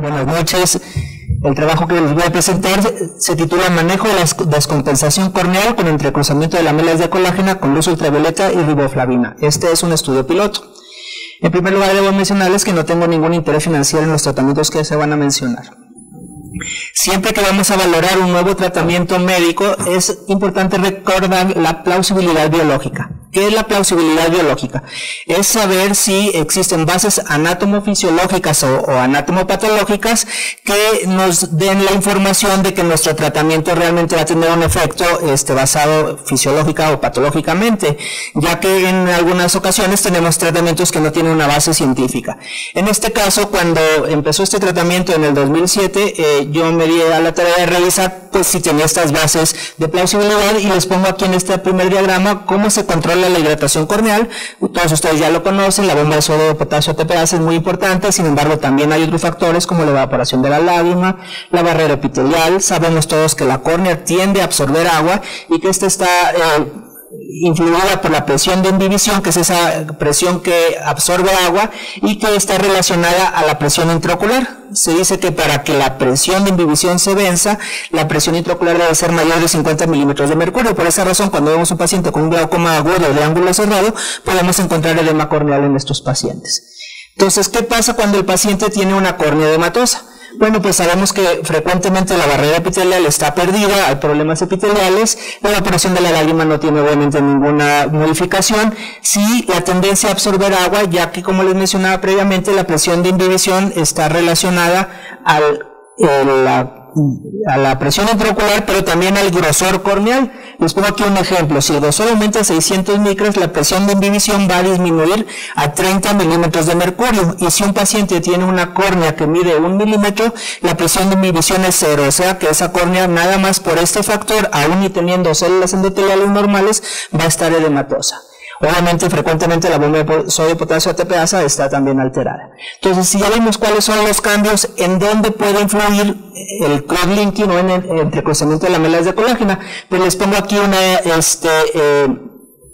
Buenas noches. El trabajo que les voy a presentar se titula Manejo de la descompensación corneal con entrecruzamiento de lamelas de colágeno con luz ultravioleta y riboflavina. Este es un estudio piloto. En primer lugar, debo mencionarles que no tengo ningún interés financiero en los tratamientos que se van a mencionar. Siempre que vamos a valorar un nuevo tratamiento médico, es importante recordar la plausibilidad biológica. ¿Qué es la plausibilidad biológica? Es saber si existen bases anatomofisiológicas o anatomopatológicas que nos den la información de que nuestro tratamiento realmente va a tener un efecto basado fisiológica o patológicamente, ya que en algunas ocasiones tenemos tratamientos que no tienen una base científica. En este caso, cuando empezó este tratamiento en el 2007, yo me di a la tarea de revisar pues si tenía estas bases de plausibilidad, y les pongo aquí en este primer diagrama cómo se controla la hidratación corneal. Todos ustedes ya lo conocen, la bomba de sodio de potasio ATPase es muy importante. Sin embargo, también hay otros factores como la evaporación de la lágrima, la barrera epitelial. Sabemos todos que la córnea tiende a absorber agua y que esta está influida por la presión de inhibición, que es esa presión que absorbe agua y que está relacionada a la presión intraocular. Se dice que para que la presión de inhibición se venza, la presión intraocular debe ser mayor de 50 milímetros de mercurio. Por esa razón, cuando vemos un paciente con un glaucoma agudo de ángulo cerrado, podemos encontrar edema corneal en estos pacientes. Entonces, ¿qué pasa cuando el paciente tiene una córnea edematosa? Bueno, pues sabemos que frecuentemente la barrera epitelial está perdida, hay problemas epiteliales, la evaporación de la lágrima no tiene obviamente ninguna modificación. Sí, la tendencia a absorber agua, ya que como les mencionaba previamente, la presión de inhibición está relacionada a la presión intraocular, pero también al grosor corneal. Les pongo aquí un ejemplo. Si el grosor aumenta a 600 micras, la presión de inhibición va a disminuir a 30 milímetros de mercurio. Y si un paciente tiene una córnea que mide 1 milímetro, la presión de inhibición es 0. O sea que esa córnea, nada más por este factor, aún y teniendo células endoteliales normales, va a estar edematosa. Obviamente, frecuentemente la bomba de sodio de potasio ATPase está también alterada. Entonces, si ya vimos cuáles son los cambios, en dónde puede influir el cross-linking o en el entrecruzamiento de lamelas de colágeno, pues les pongo aquí una,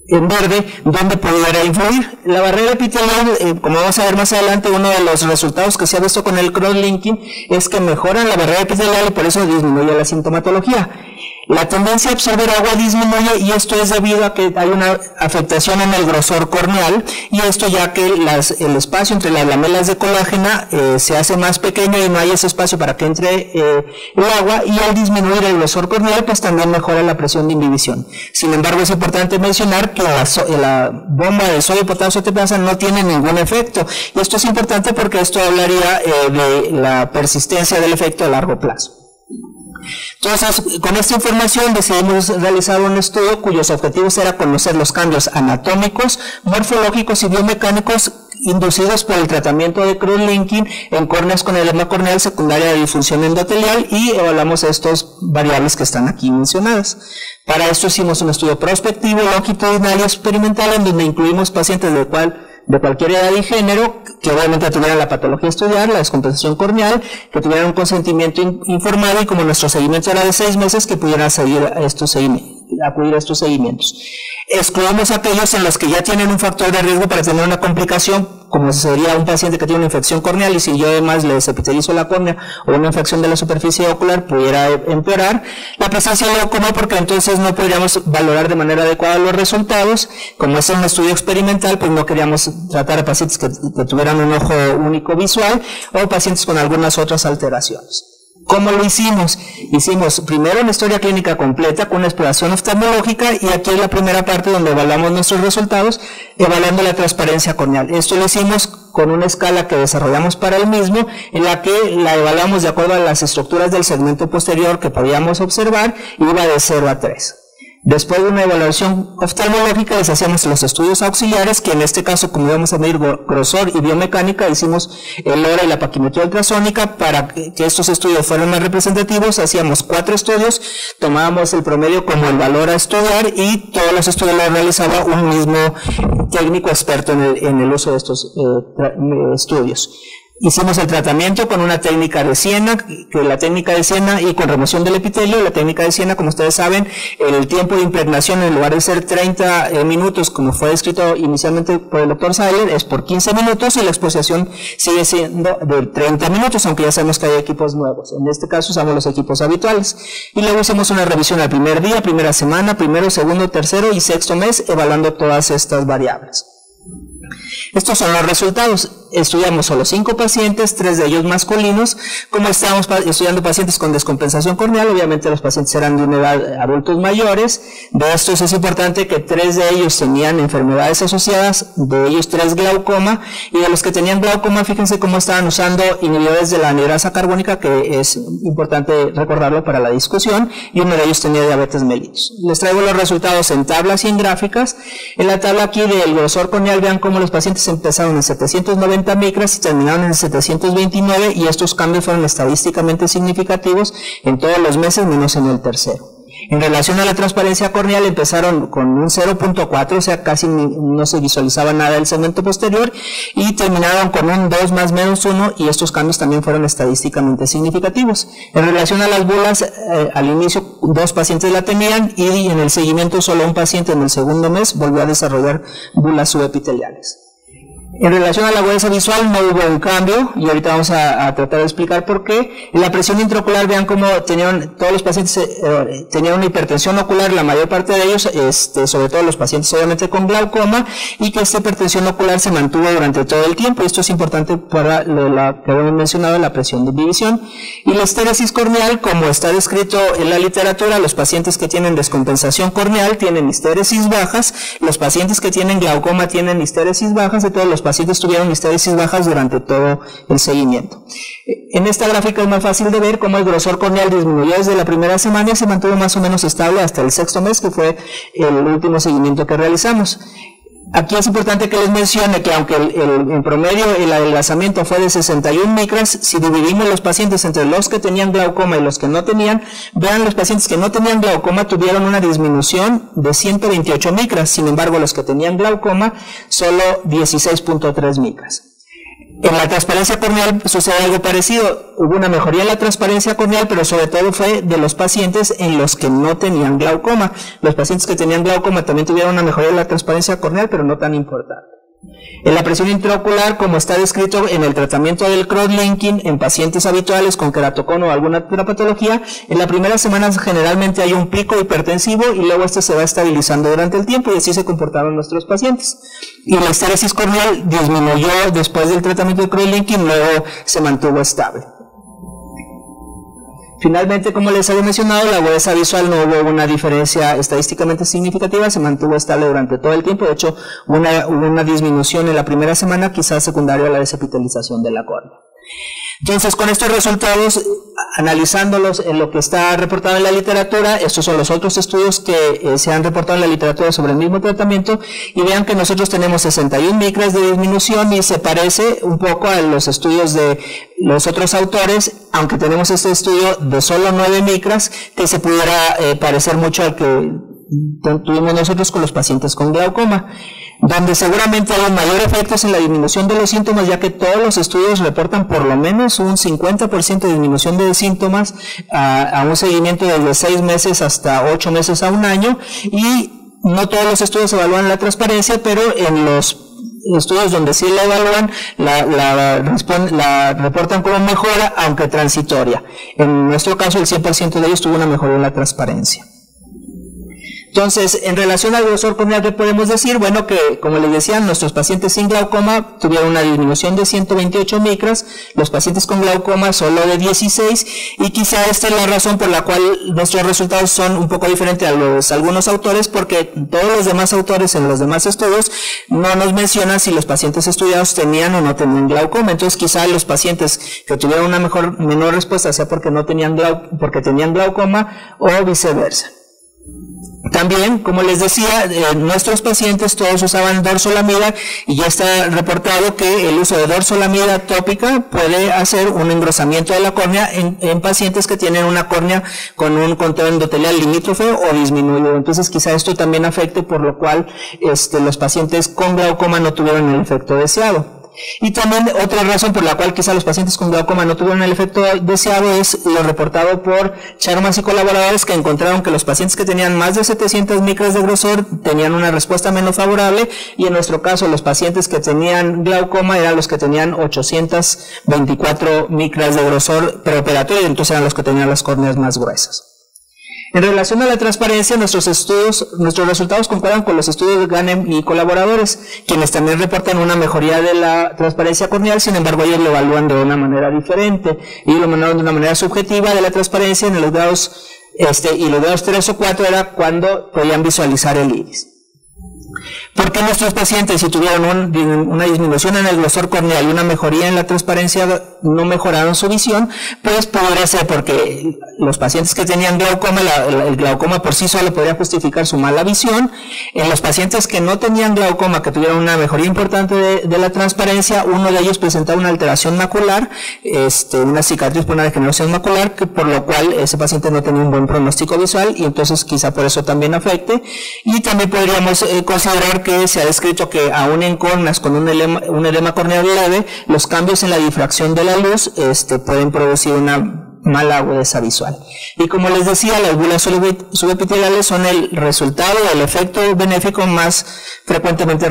en verde, donde pudiera influir. La barrera epitelial, como vamos a ver más adelante, uno de los resultados que se ha visto con el cross-linking es que mejora la barrera epitelial y por eso disminuye la sintomatología. La tendencia a absorber agua disminuye, y esto es debido a que hay una afectación en el grosor corneal, y esto ya que el espacio entre las lamelas de colágeno se hace más pequeño y no hay ese espacio para que entre el agua, y al disminuir el grosor corneal pues también mejora la presión de inhibición. Sin embargo, es importante mencionar que la bomba de sodio potasio ATPase no tiene ningún efecto, y esto es importante porque esto hablaría de la persistencia del efecto a largo plazo. Entonces, con esta información decidimos realizar un estudio cuyos objetivos era conocer los cambios anatómicos, morfológicos y biomecánicos inducidos por el tratamiento de cross-linking en córneas con edema corneal secundaria de disfunción endotelial, y evaluamos estas variables que están aquí mencionadas. Para esto hicimos un estudio prospectivo, longitudinal y experimental, en donde incluimos pacientes de cualquier edad y género, que obviamente tuvieran la patología a estudiar, la descompensación corneal, que tuvieran un consentimiento informado, y como nuestro seguimiento era de 6 meses, que pudieran acudir a estos seguimientos. Excluimos aquellos en los que ya tienen un factor de riesgo para tener una complicación, como sería un paciente que tiene una infección corneal, y si yo además le desepitelizo la córnea o una infección de la superficie ocular pudiera empeorar. La presencia de glaucoma, porque entonces no podríamos valorar de manera adecuada los resultados. Como es un estudio experimental, pues no queríamos tratar a pacientes que tuvieran un ojo único visual o pacientes con algunas otras alteraciones. ¿Cómo lo hicimos? Hicimos primero una historia clínica completa con una exploración oftalmológica, y aquí es la primera parte donde evaluamos nuestros resultados, evaluando la transparencia corneal. Esto lo hicimos con una escala que desarrollamos para el mismo, en la que la evaluamos de acuerdo a las estructuras del segmento posterior que podíamos observar, y iba de 0 a 3. Después de una evaluación oftalmológica les hacíamos los estudios auxiliares, que en este caso, como íbamos a medir grosor y biomecánica, hicimos el LoRa y la paquimetría ultrasónica. Para que estos estudios fueran más representativos, hacíamos 4 estudios, tomábamos el promedio como el valor a estudiar, y todos los estudios los realizaba un mismo técnico experto en el uso de estos estudios. Hicimos el tratamiento con una técnica de Siena, que la técnica de Siena y con remoción del epitelio. La técnica de Siena, como ustedes saben, el tiempo de impregnación en lugar de ser 30 minutos, como fue descrito inicialmente por el doctor Seiler, es por 15 minutos y la exposición sigue siendo de 30 minutos, aunque ya sabemos que hay equipos nuevos. En este caso usamos los equipos habituales. Y luego hicimos una revisión al primer día, primera semana, primero, segundo, tercero y sexto mes, evaluando todas estas variables. Estos son los resultados. Estudiamos solo 5 pacientes, 3 de ellos masculinos. Como estábamos estudiando pacientes con descompensación corneal, obviamente los pacientes eran de una edad adultos mayores. De estos es importante que 3 de ellos tenían enfermedades asociadas, de ellos 3 glaucoma, y de los que tenían glaucoma, fíjense cómo estaban usando inhibidores de la anhidrasa carbónica, que es importante recordarlo para la discusión, y uno de ellos tenía diabetes mellitus. Les traigo los resultados en tablas y en gráficas. En la tabla aquí del grosor corneal, vean cómo los pacientes empezaron en 790 micras y terminaron en 729, y estos cambios fueron estadísticamente significativos en todos los meses menos en el tercero. En relación a la transparencia corneal, empezaron con un 0.4, o sea, casi no se visualizaba nada del segmento posterior, y terminaron con un 2 más menos 1, y estos cambios también fueron estadísticamente significativos. En relación a las bulas, al inicio 2 pacientes la tenían, y en el seguimiento solo un paciente en el segundo mes volvió a desarrollar bulas subepiteliales. En relación a la agudeza visual no hubo un cambio, y ahorita vamos a tratar de explicar por qué. En la presión intraocular, vean cómo todos los pacientes tenían una hipertensión ocular, la mayor parte de ellos, sobre todo los pacientes obviamente con glaucoma, y que esta hipertensión ocular se mantuvo durante todo el tiempo. Esto es importante para lo que habíamos mencionado, la presión de división. Y la estéresis corneal, como está descrito en la literatura, los pacientes que tienen descompensación corneal tienen histéresis bajas, los pacientes que tienen glaucoma tienen histéresis bajas, y todos los pacientes tuvieron histéresis bajas durante todo el seguimiento. En esta gráfica es más fácil de ver cómo el grosor corneal disminuyó desde la primera semana y se mantuvo más o menos estable hasta el sexto mes, que fue el último seguimiento que realizamos. Aquí es importante que les mencione que aunque en promedio el adelgazamiento fue de 61 micras, si dividimos los pacientes entre los que tenían glaucoma y los que no tenían, vean, los pacientes que no tenían glaucoma tuvieron una disminución de 128 micras, sin embargo los que tenían glaucoma solo 16.3 micras. En la transparencia corneal sucede algo parecido. Hubo una mejoría en la transparencia corneal, pero sobre todo fue de los pacientes en los que no tenían glaucoma. Los pacientes que tenían glaucoma también tuvieron una mejoría en la transparencia corneal, pero no tan importante. En la presión intraocular, como está descrito en el tratamiento del cross-linking en pacientes habituales con queratocono o alguna otra patología, en la primera semana generalmente hay un pico hipertensivo y luego este se va estabilizando durante el tiempo, y así se comportaron nuestros pacientes. Y la estéresis corneal disminuyó después del tratamiento del cross-linking, luego se mantuvo estable. Finalmente, como les había mencionado, la agudeza visual no hubo una diferencia estadísticamente significativa, se mantuvo estable durante todo el tiempo. De hecho, hubo una disminución en la primera semana, quizás secundaria a la desepitelización de la córnea. Entonces, con estos resultados, analizándolos en lo que está reportado en la literatura, estos son los otros estudios que se han reportado en la literatura sobre el mismo tratamiento, y vean que nosotros tenemos 61 micras de disminución, y se parece un poco a los estudios de los otros autores, aunque tenemos este estudio de solo 9 micras, que se pudiera parecer mucho al que tuvimos nosotros con los pacientes con glaucoma, donde seguramente hay mayor efectos en la disminución de los síntomas, ya que todos los estudios reportan por lo menos un 50% de disminución de síntomas a un seguimiento desde 6 meses hasta 8 meses a un año, y no todos los estudios evalúan la transparencia, pero en los estudios donde sí la evalúan, la reportan como mejora, aunque transitoria. En nuestro caso, el 100% de ellos tuvo una mejora en la transparencia. Entonces, en relación al grosor corneal, ¿qué podemos decir? Bueno, que como les decía, nuestros pacientes sin glaucoma tuvieron una disminución de 128 micras, los pacientes con glaucoma solo de 16, y quizá esta es la razón por la cual nuestros resultados son un poco diferentes a algunos autores, porque todos los demás autores en los demás estudios no nos mencionan si los pacientes estudiados tenían o no tenían glaucoma. Entonces, quizá los pacientes que tuvieron una menor respuesta sea porque tenían glaucoma, o viceversa. También, como les decía, nuestros pacientes todos usaban dorsolamida, y ya está reportado que el uso de dorsolamida tópica puede hacer un engrosamiento de la córnea en pacientes que tienen una córnea con un contorno endotelial limítrofe o disminuido. Entonces, quizá esto también afecte, por lo cual los pacientes con glaucoma no tuvieron el efecto deseado. Y también otra razón por la cual quizá los pacientes con glaucoma no tuvieron el efecto deseado es lo reportado por Sharma y colaboradores, que encontraron que los pacientes que tenían más de 700 micras de grosor tenían una respuesta menos favorable, y en nuestro caso los pacientes que tenían glaucoma eran los que tenían 824 micras de grosor preoperatorio, entonces eran los que tenían las córneas más gruesas. En relación a la transparencia, nuestros resultados concuerdan con los estudios de Ganem y colaboradores, quienes también reportan una mejoría de la transparencia corneal. Sin embargo, ellos lo evalúan de una manera diferente. Ellos lo mandaron de una manera subjetiva de la transparencia en los grados, y los grados 3 o 4 era cuando podían visualizar el iris. ¿Por qué nuestros pacientes, si tuvieron una disminución en el grosor corneal y una mejoría en la transparencia, no mejoraron su visión? Pues podría ser porque los pacientes que tenían glaucoma, el glaucoma por sí solo podría justificar su mala visión. En los pacientes que no tenían glaucoma, que tuvieron una mejoría importante de la transparencia, uno de ellos presentaba una alteración macular, una cicatriz por una degeneración macular, por lo cual ese paciente no tenía un buen pronóstico visual, y entonces quizá por eso también afecte. Y también podríamos considerar que se ha descrito que aún en córneas con un edema corneal leve, los cambios en la difracción de la luz pueden producir una mala agudeza visual. Y como les decía, las bulas subepiteliales son el resultado del efecto benéfico más frecuentemente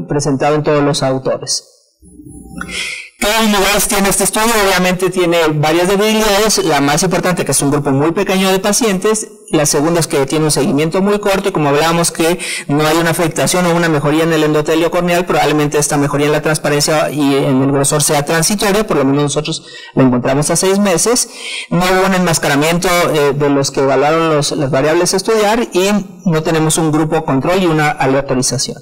presentado en todos los autores. ¿Qué debilidades tiene este estudio? Obviamente tiene varias debilidades. La más importante, que es un grupo muy pequeño de pacientes. La segunda es que tiene un seguimiento muy corto, y como hablábamos que no hay una afectación o una mejoría en el endotelio corneal, probablemente esta mejoría en la transparencia y en el grosor sea transitoria, por lo menos nosotros la encontramos a 6 meses. No hubo un enmascaramiento de los que evaluaron las variables a estudiar, y no tenemos un grupo control y una aleatorización.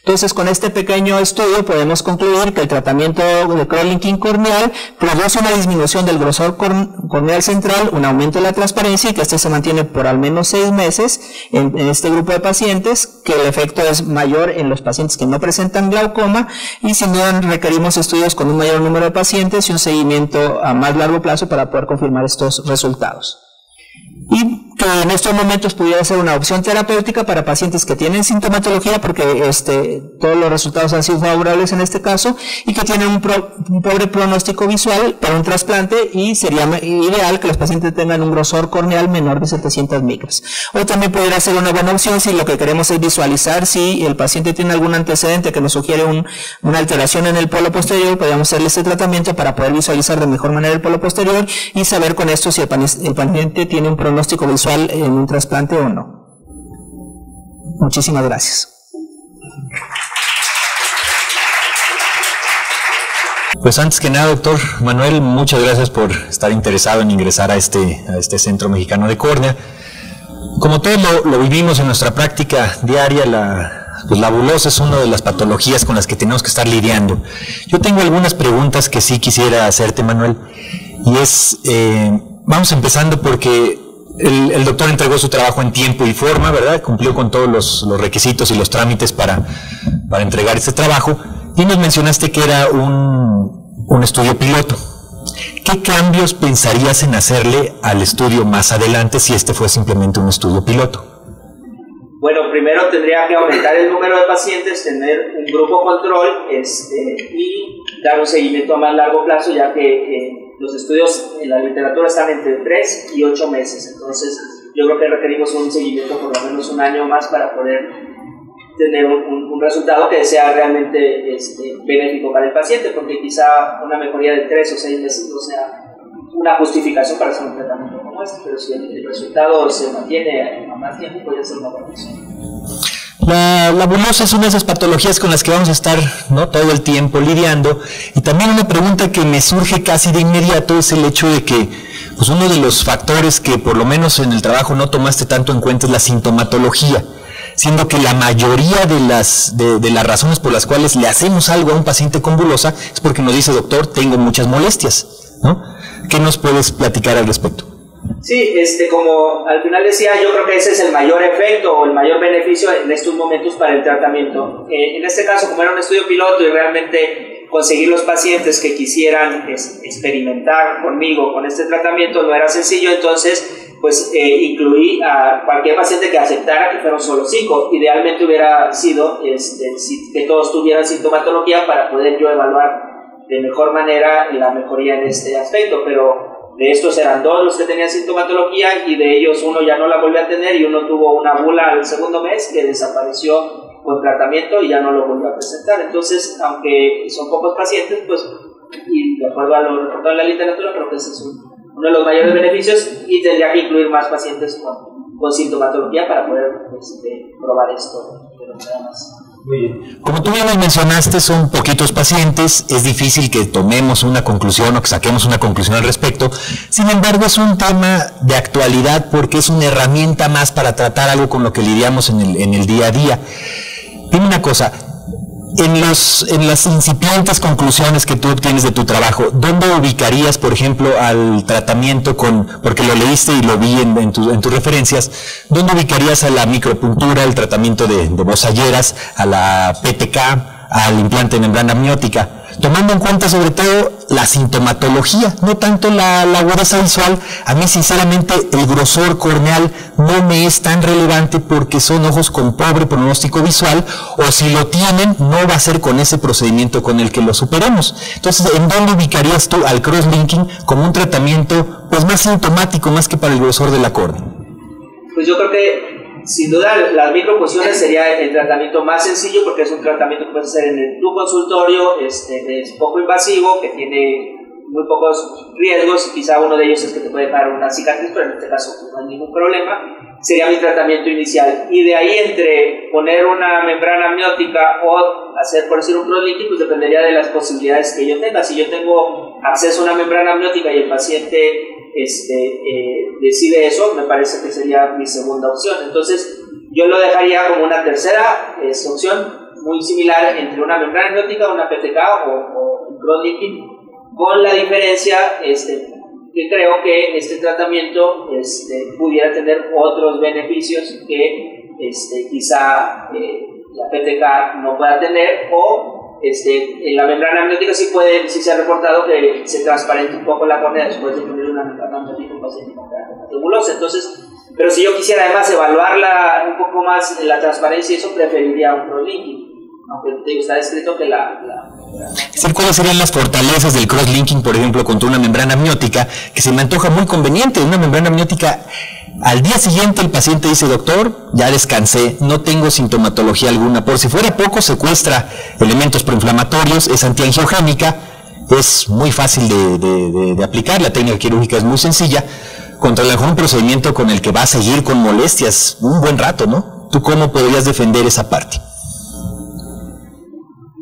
Entonces, con este pequeño estudio podemos concluir que el tratamiento de cross-linking corneal produce una disminución del grosor corneal central, un aumento de la transparencia, y que se mantiene por al menos 6 meses en este grupo de pacientes, que el efecto es mayor en los pacientes que no presentan glaucoma, y sin duda requerimos estudios con un mayor número de pacientes y un seguimiento a más largo plazo para poder confirmar estos resultados. Y que en estos momentos pudiera ser una opción terapéutica para pacientes que tienen sintomatología, porque todos los resultados han sido favorables en este caso, y que tienen un pobre pronóstico visual para un trasplante, y sería ideal que los pacientes tengan un grosor corneal menor de 700 micras. O también pudiera ser una buena opción si lo que queremos es visualizar si el paciente tiene algún antecedente que nos sugiere una alteración en el polo posterior. Podríamos hacerle este tratamiento para poder visualizar de mejor manera el polo posterior y saber con esto si el paciente tiene un pronóstico visual en un trasplante o no. Muchísimas gracias. Pues antes que nada, doctor Manuel, muchas gracias por estar interesado en ingresar a este Centro Mexicano de Córnea. Como todos lo vivimos en nuestra práctica diaria, la bulosa es una de las patologías con las que tenemos que estar lidiando. Yo tengo algunas preguntas que sí quisiera hacerte, Manuel, y vamos empezando porque el doctor entregó su trabajo en tiempo y forma, ¿verdad? Cumplió con todos los requisitos y los trámites para entregar este trabajo, y nos mencionaste que era un estudio piloto. ¿Qué cambios pensarías en hacerle al estudio más adelante si este fue simplemente un estudio piloto? Bueno, primero tendría que aumentar el número de pacientes, tener un grupo control y dar un seguimiento a más largo plazo, ya que los estudios en la literatura están entre 3 y 8 meses. Entonces, yo creo que requerimos un seguimiento por lo menos un año más para poder tener un resultado que sea realmente benéfico para el paciente, porque quizá una mejoría de 3 o 6 meses no sea una justificación para hacer un tratamiento como este, pero si el resultado se mantiene a más tiempo, puede ser una buena opción. La bulosa es una de esas patologías con las que vamos a estar, ¿no?, todo el tiempo lidiando, y también una pregunta que me surge casi de inmediato es el hecho de que pues uno de los factores que por lo menos en el trabajo no tomaste tanto en cuenta es la sintomatología, siendo que la mayoría de las razones por las cuales le hacemos algo a un paciente con bulosa es porque nos dice: doctor, tengo muchas molestias, ¿no? ¿Qué nos puedes platicar al respecto? Sí, como al final decía, yo creo que ese es el mayor efecto o el mayor beneficio en estos momentos para el tratamiento. En este caso, como era un estudio piloto y realmente conseguir los pacientes que quisieran experimentar conmigo con este tratamiento no era sencillo, entonces pues incluí a cualquier paciente que aceptara, que fueron solo 5. Idealmente hubiera sido que todos tuvieran sintomatología para poder yo evaluar de mejor manera la mejoría en este aspecto, pero de estos eran 2 los que tenían sintomatología y de ellos uno ya no la volvió a tener y uno tuvo una bula al segundo mes que desapareció con tratamiento y ya no lo volvió a presentar. Entonces, aunque son pocos pacientes, pues, y de acuerdo a lo reportado en la literatura, creo que ese es uno de los mayores beneficios y tendría que incluir más pacientes con sintomatología para poder probar esto de la manera más. Muy bien. Como tú bien mencionaste, son poquitos pacientes, es difícil que tomemos una conclusión o que saquemos una conclusión al respecto. Sin embargo, es un tema de actualidad porque es una herramienta más para tratar algo con lo que lidiamos en el día a día. Dime una cosa, en las incipientes conclusiones que tú obtienes de tu trabajo, ¿dónde ubicarías, por ejemplo, al tratamiento porque lo leíste y lo vi en tus referencias, ¿dónde ubicarías a la micropuntura, el tratamiento de bozalleras, a la PTK, al implante de membrana amniótica? Tomando en cuenta sobre todo la sintomatología, no tanto la agudeza visual. A mí sinceramente el grosor corneal no me es tan relevante porque son ojos con pobre pronóstico visual, o si lo tienen no va a ser con ese procedimiento con el que lo superemos. Entonces, ¿en dónde ubicarías tú al crosslinking como un tratamiento pues más sintomático más que para el grosor de la córnea? Pues yo creo que sin duda las micropunciones sería el tratamiento más sencillo porque es un tratamiento que puedes hacer en tu consultorio, es poco invasivo, que tiene muy pocos riesgos, quizá uno de ellos es que te puede dejar una cicatriz, pero en este caso no hay ningún problema. Sería mi tratamiento inicial, y de ahí entre poner una membrana amniótica o hacer, por decir, un crosslinking, pues dependería de las posibilidades que yo tenga. Si yo tengo acceso a una membrana amniótica y el paciente decide eso, me parece que sería mi segunda opción. Entonces yo lo dejaría como una tercera opción muy similar entre una membrana amniótica, una PTK o un crosslinking, con la diferencia que creo que este tratamiento pudiera tener otros beneficios que quizá la PTK no pueda tener, o en la membrana amniótica sí se ha reportado que se transparenta un poco la córnea después de poner una membrana amniótica en paciente con tubulosa. Entonces, pero si yo quisiera además evaluarla un poco más en la transparencia, eso preferiría un crosslinking, aunque está descrito que ¿Cuáles serían las fortalezas del crosslinking, por ejemplo, contra una membrana amniótica, que se me antoja muy conveniente? Una membrana amniótica, al día siguiente el paciente dice: doctor, ya descansé, no tengo sintomatología alguna, por si fuera poco secuestra elementos proinflamatorios, es antiangiogénica, es muy fácil de aplicar, la técnica quirúrgica es muy sencilla, contra un procedimiento con el que va a seguir con molestias un buen rato, ¿no? ¿Tú cómo podrías defender esa parte?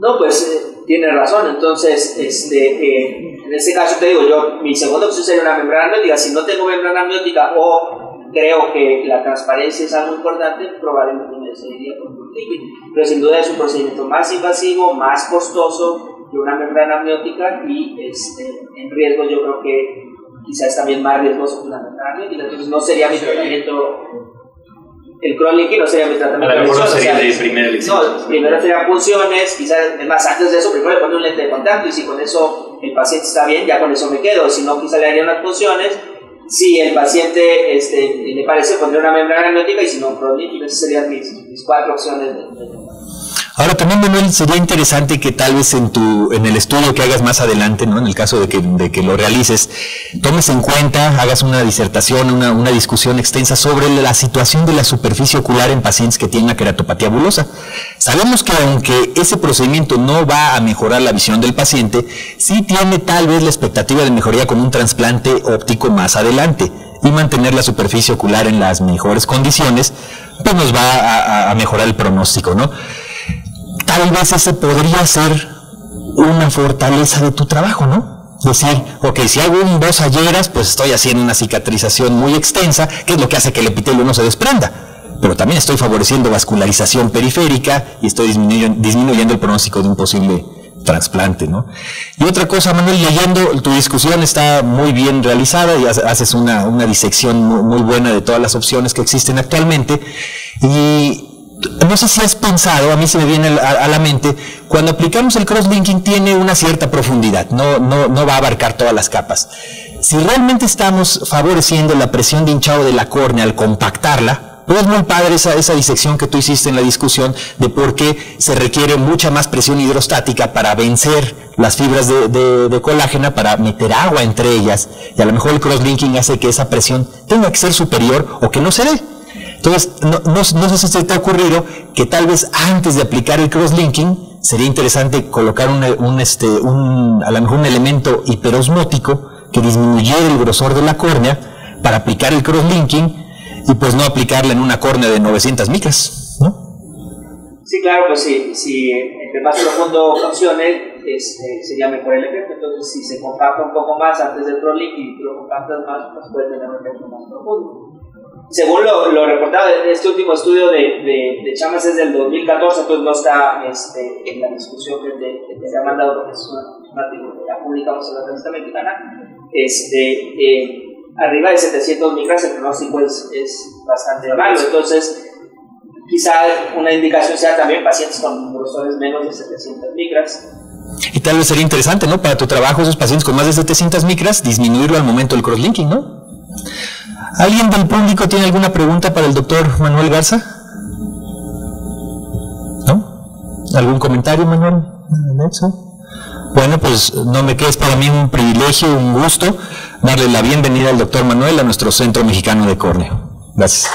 No, pues tiene razón. Entonces, en este caso te digo, mi segunda opción sería una membrana amniótica. Si no tengo membrana amniótica o creo que la transparencia es algo importante, probablemente me seguiría con un líquido. Pero sin duda es un procedimiento más invasivo, más costoso que una membrana amniótica, y en riesgo yo creo que quizás también más riesgoso que una membrana amniótica. Entonces no sería mi tratamiento. El crosslinking no sería mi tratamiento. A lo mejor no sería de primera elección. No, primero serían punciones, quizás, es más, antes de eso, primero le pongo un lente de contacto, y si con eso el paciente está bien, ya con eso me quedo. Si no, quizás le haría unas punciones. Si el paciente le parece, pondría una membrana amniótica, y si no, crosslinking. Esas serían mis 4 opciones de Ahora también, Manuel, sería interesante que tal vez en el estudio que hagas más adelante, ¿no?, en el caso de que lo realices, tomes en cuenta, hagas una disertación, una discusión extensa sobre la situación de la superficie ocular en pacientes que tienen la queratopatía bulosa. Sabemos que aunque ese procedimiento no va a mejorar la visión del paciente, sí tiene tal vez la expectativa de mejoría con un trasplante óptico más adelante, y mantener la superficie ocular en las mejores condiciones, pues nos va a mejorar el pronóstico, ¿no? Tal vez ese podría ser una fortaleza de tu trabajo, ¿no? Decir, ok, si hago un bozalleras, pues estoy haciendo una cicatrización muy extensa, que es lo que hace que el epitelio no se desprenda. Pero también estoy favoreciendo vascularización periférica y estoy disminuyendo el pronóstico de un posible trasplante, ¿no? Y otra cosa, Manuel, leyendo tu discusión está muy bien realizada y haces una disección muy buena de todas las opciones que existen actualmente. Y no sé si has pensado, a mí se me viene a la mente, cuando aplicamos el crosslinking tiene una cierta profundidad, no va a abarcar todas las capas. Si realmente estamos favoreciendo la presión de hinchado de la córnea al compactarla, pues es muy padre esa disección que tú hiciste en la discusión de por qué se requiere mucha más presión hidrostática para vencer las fibras de colágeno, para meter agua entre ellas, y a lo mejor el crosslinking hace que esa presión tenga que ser superior o que no se dé. Entonces, no sé si se te ha ocurrido que tal vez antes de aplicar el crosslinking sería interesante colocar a lo mejor un elemento hiperosmótico que disminuyera el grosor de la córnea para aplicar el crosslinking y pues no aplicarla en una córnea de 900 micras, ¿no? Sí, claro, pues si entre más profundo funcione, sería mejor el efecto. Entonces, si se compacta un poco más antes del crosslinking y lo compactas más, pues puede tener un efecto más profundo. Según lo reportado, este último estudio de Chamas es del 2014, entonces no está en la discusión que se ha mandado, porque es un artículo que ya publicamos en la revista mexicana. Arriba de 700 micras el pronóstico es bastante malo, entonces quizá una indicación sea también pacientes con grosores menos de 700 micras. Y tal vez sería interesante, ¿no? Para tu trabajo, esos pacientes con más de 700 micras, disminuirlo al momento del crosslinking, ¿no? ¿Alguien del público tiene alguna pregunta para el doctor Manuel Garza? ¿No? ¿Algún comentario, Manuel? Bueno, pues no me queda, es para mí un privilegio, un gusto darle la bienvenida al doctor Manuel a nuestro Centro Mexicano de Córnea. Gracias.